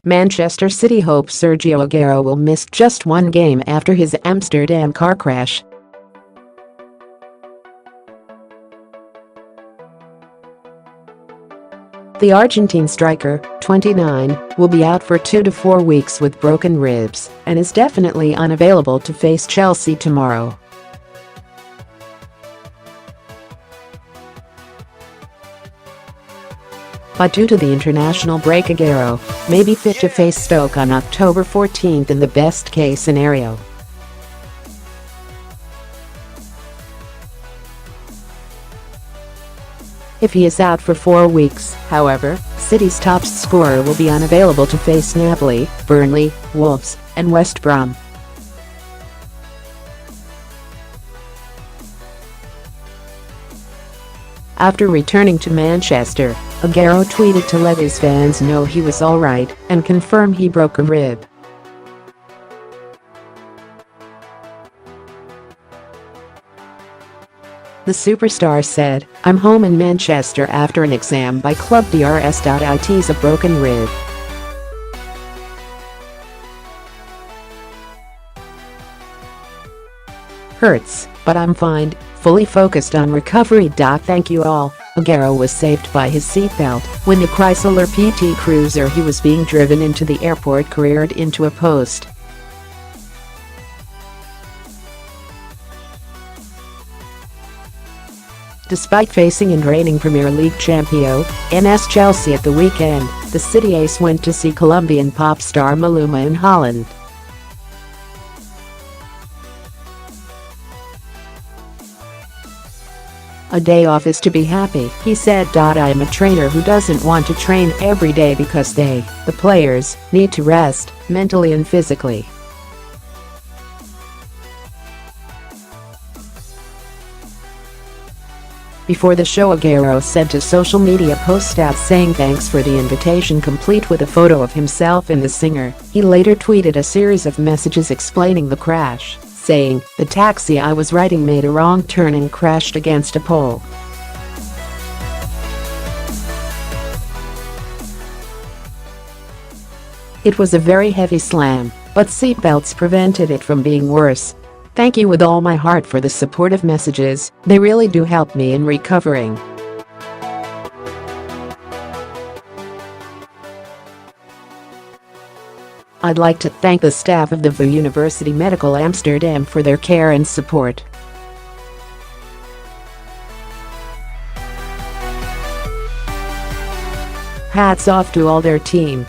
Manchester City hopes Sergio Aguero will miss just one game after his Amsterdam car crash. The Argentine striker, 29, will be out for 2 to 4 weeks with broken ribs and is definitely unavailable to face Chelsea tomorrow. But due to the international break, Aguero may be fit to face Stoke on October 14 in the best-case scenario. If he is out for 4 weeks, however, City's top scorer will be unavailable to face Napoli, Burnley, Wolves, and West Brom. After returning to Manchester, Aguero tweeted to let his fans know he was alright and confirm he broke a rib. The superstar said, "I'm home in Manchester after an exam by club DRS.It's a broken rib. Hurts, but I'm fine, fully focused on recovery. Thank you all." Aguero was saved by his seatbelt when the Crysler PT Cruiser he was being driven into the airport careered into a post. Despite facing and reigning Premier League champion Chelsea at the weekend, the City ace went to see Colombian pop star Maluma in Holland. "A day off is to be happy," he said. "I am a trainer who doesn't want to train every day because the players, need to rest, mentally and physically." Before the show, Aguero sent a social media post out saying thanks for the invitation, complete with a photo of himself and the singer. He later tweeted a series of messages explaining the crash, saying, "The taxi I was riding made a wrong turn and crashed against a pole. It was a very heavy slam, but seatbelts prevented it from being worse. Thank you with all my heart for the supportive messages, they really do help me in recovering." "I'd like to thank the staff of the VU University Medical Amsterdam for their care and support. Hats off to all their team.